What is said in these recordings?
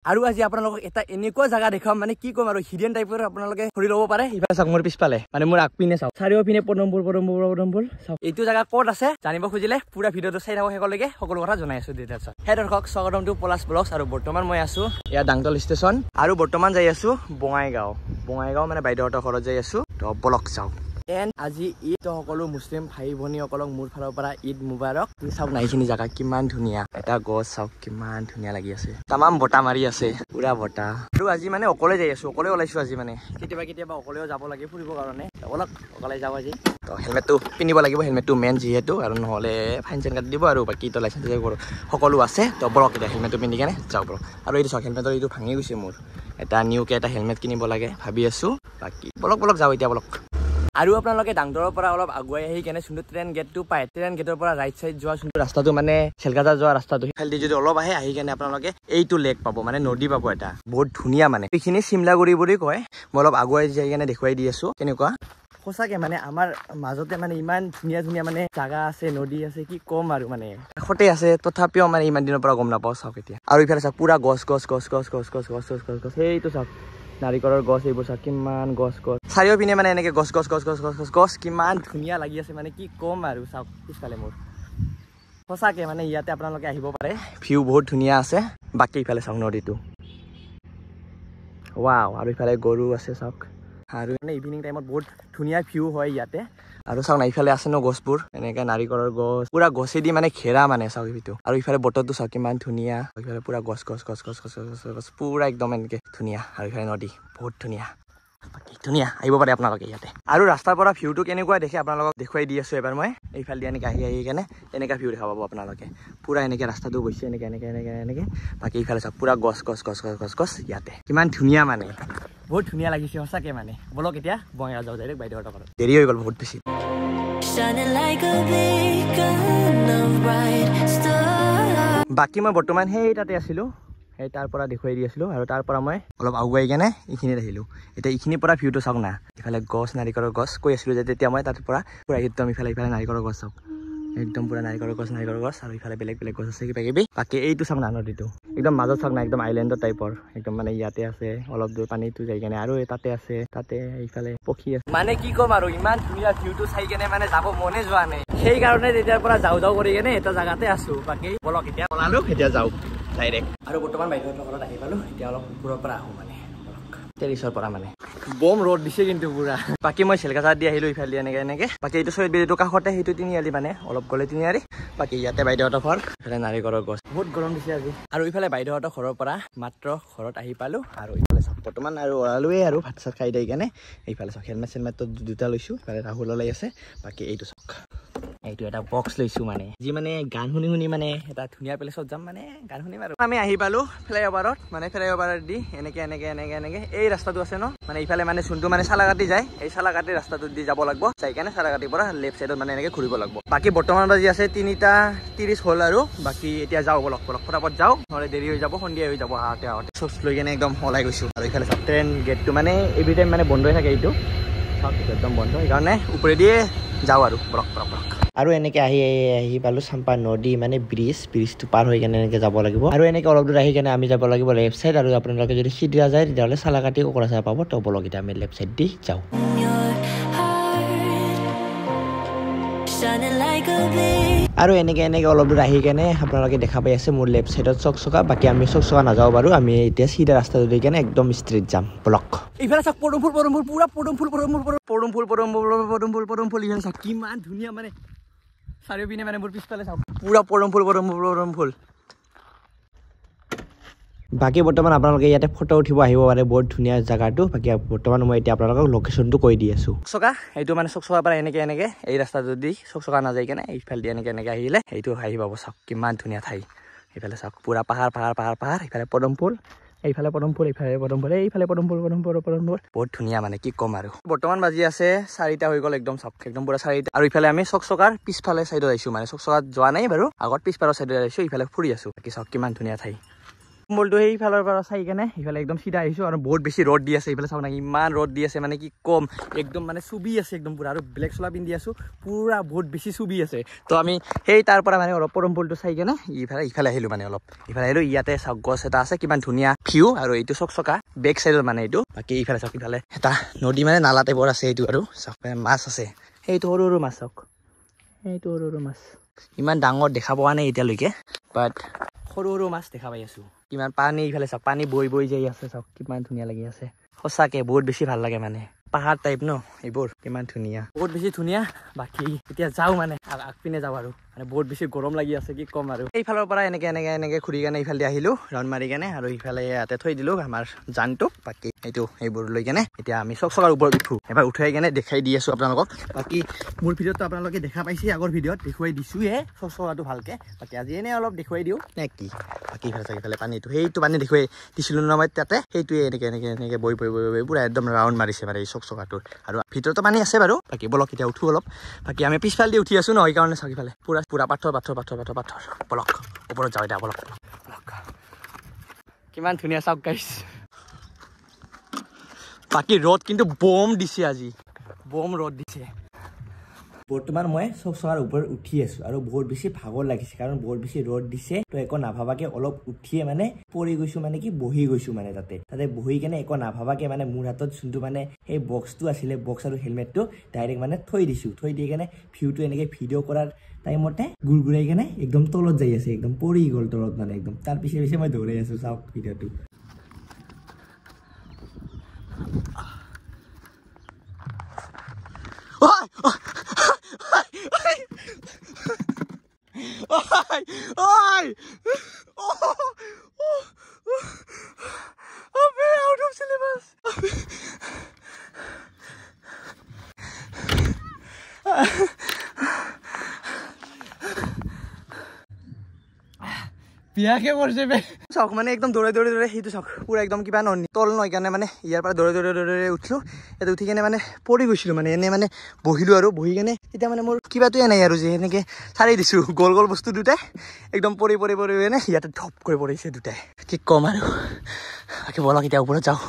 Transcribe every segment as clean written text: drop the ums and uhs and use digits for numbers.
আৰু আজি আপোনালোকক এটা এনেকুৱা জায়গা দেখাম মানে কি কম আৰু হিডেন টাইপৰ আপোনালোকে ঘূৰি ল'ব পাৰে ইফালে চাওক মোৰ পিছফালে মানে মোৰ আগপিনে চাওক চাৰিওপিনে পদমপুৰ চাওক এইটো জায়গা ক'ত আছে জানিব খুজিলে পুৰা ভিডিঅ'টো চাই থাকক শেষলৈকে সকলো কথা জনাই আছো ডিটেইলছত হে দৰ্শক স্বাগতম টু পলাশ ব্লগছ আৰু বৰ্তমান মই আছো ইয়াত ডাংতল ষ্টেচন আৰু বৰ্তমান যাই আছো বঙাইগাঁও মানে বাইদেউহঁতৰ ঘৰত যাই আছো তো বলক চাওক আজি ঈদ সকলো মুছলিম ভাই ভনীসকলক মোৰ ফালৰ পৰা ঈদ মুবাৰক চাওক নাইখিনি জাগা কিমান ধুনীয়া এটা গছ চাওক কিমান ধুনীয়া লাগি আছে তামাম বতাহ মাৰি আছে পুৰা বতাহ আৰু আজি মানে অকলে যাই আছো অকলে ওলাইছো আজি মানে কেতিয়াবা অকলেও যাব লাগে ফুৰিবৰ কাৰণে বলক অকলে যাওঁ আজি তো হেলমেটটো পিন্ধিব লাগিব হেলমেটটো মেইন যিহেতু আৰু নহ'লে ফাইন চাইন কাটি দিব আৰু বাকী তো লাইচেঞ্চ সকলো আছে তো বলক এতিয়া হেলমেটটো পিন্ধি কেনে যাওঁ বলক আৰু এইটো চাওক হেলমেটৰ এইটো ভাঙি গৈছে মোৰ এটা নিউকে এটা হেলমেট কিনিব লাগে ভাবি আছো বাকী বলক যাওঁ এতিয়া বলক আৰু আপোনালোকে ডাংতলৰ পৰা অলপ আগুৱাই আহি কেনে যোনটো ট্ৰেইন গেটটো পায় ট্ৰেইন গেটৰ পৰা ৰাইট চাইড যোৱা যোনটো ৰাস্তাটো মানে চেলকাতা যোৱা ৰাস্তাটো সেইফালেদি যদি অলপ আহি কেনে আপোনালোকে এইটো লেক পাব মানে নদী পাব এটা বহুত ধুনীয়া মানে এইখিনি চিমলাগুৰি বুলি কয় মই অলপ আগুৱাই যাই কেনে দেখুৱাই দি আছো কেনেকুৱা সঁচাকে মানে আমাৰ মাজতে মানে ইমান ধুনীয়া মানে জাগা আছে নদী আছে কি কম আৰু মানে কাষতে আছে তথাপিও মানে ইমান দিনৰ পৰা গম নাপাওঁ চাওক এতিয়া আৰু ইফালে চাওক পুৰা গছ সেইটো চাওক নাৰিকলৰ গছ এইবোৰ চাওক কিমান গছ চাৰিওপিনে মানে এনেকে গছ কিমান ধুনীয়া লাগি আছে মানে কি কম আৰু চাওক পিছফালে মোৰ সঁচাকে মানে ইয়াতে আপোনালোকে আহিব পাৰে ভিউ বহুত ধুনীয়া আছে বাকী ইফালে চাওক নদীটো ৱাও আৰু ইফালে গৰু আছে চাওক আৰু মানে ইভিনিং টাইমত বহুত ধুনীয়া ভিউ হয় ইয়াতে আৰু চাওক না ইফালে আছে ন গছবোৰ এনেকে নাৰিকলৰ গছ পুৰা গছেদি মানে ঘেৰা মানে চাওক এইটো আৰু ইফালে বতৰটো চাওক কিমান ধুনীয়া ইফালে পুৰা গছ পুৰা একদম এনেকে ধুনীয়া আৰু ইফালে নদী বহুত ধুনীয়া বাকী ধুনীয়া আহিব পাৰে আপোনালোকে ইয়াতে আৰু ৰাস্তাৰ পৰা ভিউটো কেনেকুৱা দেখে আপোনালোকক দেখুৱাই দি আছো এবাৰ মই এইফালে এনেকে আহি কেনে এনেকা ভিউ দেখা পাব আপোনালোকে পুৰা এনেকে ৰাস্তাটো গৈছে এনেকে বাকী ইফালে চাওক পুৰা গছ ইয়াতে কিমান ধুনীয়া মানে বহুত ধুনীয়া লাগিছে সঁচাকে মানে বলক এতিয়া বঙাইগাঁও যাওঁ ডাইৰেক্ট বাইদেউহঁতৰ ঘৰত দেৰি হৈ গ'ল বহুত বেছি বাকী মই বৰ্তমান সেই তাতে আছিলো সেই তাৰ পৰা দেখুৱাই দি আছিলো আৰু তাৰ পৰা মই অলপ আগুৱাই কেনে এইখিনিত আহিলো এতিয়া এইখিনিৰ পৰা ভিউটো চাওক না ইফালে গছ নাৰিকলৰ গছ কৈ আছিলো যে তেতিয়া মই তাৰ পৰা পুৰা একদম ইফালে নাৰিকলৰ গছ চাওক একদম পুৰা নাৰিকলৰ গছ আৰু ইফালে বেলেগ গছ আছে কিবা বাকী এইটো চাওক না নদীটো একদম মাজত চাওক না একদম আইলেণ্ডৰ টাইপৰ একদম মানে ইয়াতে আছে অলপ দূৰ পানীটো যাই কেনে আৰু তাতে আছে তাতে এইফালে পক্ষী আছে মানে কি ক'ম আৰু ইমান ধুনীয়া ভিউটো চাই কেনে মানে যাব মনে যোৱা নাই সেইকাৰণে তেতিয়াৰ পৰা যাওঁ কৰি কেনে এটা জাগাতে আছো বাকী বলক এতিয়া ওলালো এতিয়া যাওঁ ডাইৰেক্ট আৰু বৰ্তমান বাইদেউহঁতৰ ঘৰত আহি পালো এতিয়া অলপ ওপৰৰ পৰা আহো মানে টেৰিছৰ পৰা মানে বম ৰ'দ দিছে কিন্তু পুৰা বাকী মই চেলকাতা দি আহিলো ইফালে এনেকে বাকী এইটো চৈত বেলিটো কাষতে সেইটো তিনিআলি মানে অলপ গ'লে তিনিআলি বাকী ইয়াতে বাইদেউহঁতৰ ঘৰ ইফালে নাৰিকলৰ গছ বহুত গৰম দিছে আজি আৰু ইফালে বাইদেউহঁতৰ ঘৰৰ পৰা মাত্ৰ ঘৰত আহি পালো আৰু ইফালে চাওক বৰ্তমান আৰু ওলালোৱে আৰু ভাত চাত খাই দি কেনে এইফালে চাওক হেলমেট দুটা লৈছো ইফালে ৰাহুল ওলাই আছে বাকী এইটো চাওক এইটো এটা বক্স লৈছো মানে যি মানে গান শুনি মানে এটা ধুনীয়া প্লেচত যাম মানে গান শুনিম আৰু আমি আহি পালো ফ্লাইঅভাৰত মানে ফ্লাইঅভাৰত দি এনেকে এই ৰাস্তাটো আছে ন মানে ইফালে মানে যোনটো মানে চালাকাটি যায় এই চালাকাটি ৰাস্তাটো দি যাব লাগিব যাই কেনে চালাকাটিৰ পৰা লেফ্ট চাইডত মানে এনেকে ঘূৰিব লাগিব বাকী বৰ্তমান বাজি আছে 3:30 হ'ল আৰু বাকী এতিয়া যাওঁ বলক ফটাফট যাওঁ নহ'লে দেৰি হৈ যাব সন্ধিয়া হৈ যাব আহোঁতে চচ লৈ কেনে একদম ওলাই গৈছো আৰু ইফালে চাওক ট্ৰেইন গেটটো মানে এভৰি টাইম মানে বন্ধ হৈ থাকে এইটো চাওক একদম বন্ধ সেইকাৰণে ওপৰেদিয়ে যাওঁ আৰু বলক আৰু এনেকে আহি পালো চাম্পা নদী মানে ব্ৰিজটো পাৰ হৈ কেনে এনেকে যাব লাগিব আৰু এনেকে অলপ দূৰ আহি কেনে আমি যাব লাগিব লেফ্ট চাইড আৰু আপোনালোকে যদি সিদিয়া যায় তেতিয়াহ'লে চালাকাটি কোকৰাঝাৰ পাব তো বলক এতিয়া আমি লেফ্ট চাইড দি যাওঁ আৰু এনেকে অলপ দূৰ আহি কেনে আপোনালোকে দেখা পাই আছে মোৰ লেফ্ট চাইডত চকচকা বাকী আমি চকচকা নাযাওঁ বাৰু আমি এতিয়া চিধা ৰাস্তাটো দি কেনে একদম ষ্ট্ৰেইট যাম ব্লক এইফালে চাওক পদমফুল পুৰা পদমফুল ইফালে চাওক কিমান ধুনীয়া মানে চাৰিওপিনে মানে মোৰ পিছফালে চাওক পুৰা পদমফুল বাকী বৰ্তমান আপোনালোকে ইয়াতে ফটো উঠিব আহিব পাৰে বহুত ধুনীয়া জাগাটো বাকী বৰ্তমান মই এতিয়া আপোনালোকক লোকেশ্যনটো কৈ দি আছো চকচকা এইটো মানে চকচকাৰ পৰা এনেকে এই ৰাস্তাটো দি চকচকা নাযায় কেনে এইফালে দি এনেকে আহিলে এইটো আহি পাব চাওক কিমান ধুনীয়া ঠাই এইফালে চাওক পুৰা পাহাৰ ইফালে পদমফুল এইফালে পদমফুল এইফালে পদমফুল বহুত ধুনীয়া মানে কি ক'ম আৰু বৰ্তমান বাজি আছে 4টা হৈ গ'ল একদম চাওক একদম পুৰা 4টা আৰু ইফালে আমি চকচকাৰ পিছফালে চাইডত আহিছো মানে চকচকাত যোৱা নাই বাৰু আগত পিছফালৰ চাইডত আহিছো ইফালে ফুৰি আছো বাকী চাওক কিমান ধুনীয়া ঠাই কম্বলটো সেইফালৰ পৰা চাই কেনে ইফালে একদম চিধা আহিছোঁ আৰু বহুত বেছি ৰ'দ দি আছে ইফালে চাওক না ইমান ৰ'দ দি আছে মানে কি কম একদম মানে চুবি আছে একদম পুৰা আৰু ব্লেক চোলা পিন্ধি আছোঁ পুৰা বহুত বেছি চুবি আছে তো আমি সেই তাৰ পৰা মানে অলপ পদমফুলটো চাই কেনে ইফালে আহিলোঁ মানে অলপ ইফালে আহিলোঁ ইয়াতে চাওক গছ এটা আছে কিমান ধুনীয়া ভিউ আৰু এইটো চকচকা বেক চাইডৰ মানে এইটো বাকী ইফালে চাওক ইফালে এটা নদী মানে নালা টাইপৰ আছে এইটো আৰু চাওক মাছ আছে সেইটো সৰু সৰু মাছ চাওক সেইটো সৰু সৰু মাছ ইমান ডাঙৰ দেখা পোৱা নাই এতিয়ালৈকে বাট সৰু সৰু মাছ দেখা পাই আছোঁ কিমান পানী ইফালে চাওক পানী বৈ বৈ যাই আছে চাওক কিমান ধুনীয়া লাগি আছে সঁচাকে বহুত বেছি ভাল লাগে মানে পাহাৰ টাইপ ন এইবোৰ কিমান ধুনীয়া বহুত বেছি ধুনীয়া বাকী এতিয়া যাওঁ মানে আগপিনে যাওঁ আৰু মানে বহুত বেছি গৰম লাগি আছে কি ক'ম আৰু এইফালৰ পৰা এনেকে ঘূৰি কেনে ইফালে আহিলোঁ ৰাউণ্ড মাৰি কেনে আৰু ইফালে ইয়াতে থৈ দিলোঁ আমাৰ জানটোক বাকী এইবোৰ লৈ কেনে এতিয়া আমি চকচকাৰ ওপৰত উঠোঁ এবাৰ উঠাই কেনে দেখাই দি আছোঁ আপোনালোকক বাকী মোৰ ভিডিঅ'টো আপোনালোকে দেখা পাইছে আগৰ ভিডিঅ'ত দেখুৱাই দিছোঁহে চকচকাটো ভালকৈ বাকী আজি এনেই অলপ দেখুৱাই দিওঁ নে কি বাকী ইফালে চাওক ইফালে পানীটো সেইটো পানী দেখুৱাই দিছিলোঁ ন মই তাতে সেইটোৱে এনেকে বৈ পুৰা একদম ৰাউণ্ড মাৰিছে মানে এই চকচকাটোৰ আৰু ভিতৰতো পানী আছে বাৰু বাকী বলক এতিয়া উঠোঁ অলপ বাকী আমি পিছফালে দি উঠি আছোঁ ন সেইকাৰণে চাওক ইফালে পুৰা পাথৰ বলক ওপৰত যাওঁ এতিয়া বলক কিমান ধুনীয়া চাওক গাইছ বাকী ৰ'দ কিন্তু বম দিছে আজি বম ৰ'দ দিছে বৰ্তমান মই চকচকাৰ ওপৰত উঠি আছোঁ আৰু বহুত বেছি ভাগৰ লাগিছে কাৰণ বহুত বেছি ৰ'দ দিছে তো একো নাভাবাকে অলপ উঠিয়ে মানে পৰি গৈছোঁ মানে কি বহি গৈছোঁ মানে তাতে বহি কেনে একো নাভাবাকে মানে মোৰ হাতত যোনটো মানে সেই বক্সটো আছিলে বক্স আৰু হেলমেটটো ডাইৰেক্ট মানে থৈ দিছোঁ থৈ দি কেনে ভিউটো এনেকৈ ভিডিঅ' কৰাৰ টাইমতে গুৰগুৰাই কেনে একদম তলত যাই আছে একদম পৰি গ'ল তলত মানে একদম তাৰ পিছে মই দৌৰাই আছোঁ চাওক ভিডিঅ'টো out of syllabus. বিয়াকে কৰিছে বে চাওক মানে একদম দৌৰাই সেইটো চাওক পুৰা একদম কিবা তল নহয় কাৰণে মানে ইয়াৰ পৰা দৌৰাই উঠিলোঁ ইয়াতে উঠি কেনে মানে পৰি গৈছিলোঁ মানে এনে মানে বহিলোঁ আৰু বহি কেনে তেতিয়া মানে মোৰ কিবাটোৱে নাই আৰু যে এনেকৈ চাৰি দিছোঁ গল বস্তু দুটাই একদম পৰি কেনে ইয়াতে ধপ কৰি পৰিছে দুটাই কি ক'ম আৰু বাকী বলক এতিয়া ওপৰত যাওঁ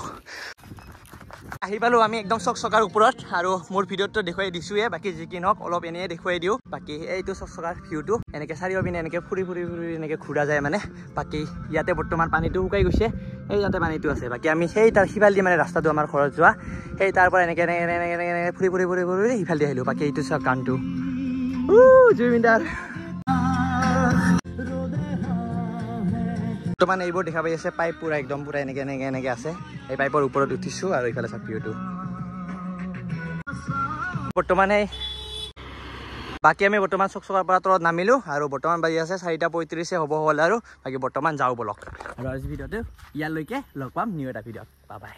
আহি পালোঁ আমি একদম চকচকাৰ ওপৰত আৰু মোৰ ভিডিঅ'টো দেখুৱাই দিছোঁহে বাকী যি কি নহওক অলপ এনেই দেখুৱাই দিওঁ বাকী এইটো চকচকাৰ ভিউটো এনেকৈ চাৰিও পিনে এনেকৈ ফুৰি এনেকৈ ঘূৰা যায় মানে বাকী ইয়াতে বৰ্তমান পানীটো শুকাই গৈছে সেই ইয়াতে পানীটো আছে বাকী আমি সেই তাৰ সিফাল দি মানে ৰাস্তাটো আমাৰ ঘৰত যোৱা সেই তাৰ পৰা এনেকৈ ফুৰি সিফাল দি আহিলোঁ বাকী এইটো চাওক গানটো জুবিনদাৰ বৰ্তমান এইবোৰ দেখা পাই আছে পাইপ পুৰা একদম পুৰা এনেকৈ আছে এই পাইপৰ ওপৰত উঠিছোঁ আৰু ইফালে চাওক ভিউটো বৰ্তমান বাকী আমি বৰ্তমান চকচকাৰ পৰা তলত নামিলোঁ আৰু বৰ্তমান বাজি আছে 4:35 হ'ব হ'ল আৰু বাকী বৰ্তমান যাওঁ বলক আৰু আজি ভিডিঅ'টো ইয়ালৈকে লগ পাম নিউ এটা ভিডিঅ'ত বাই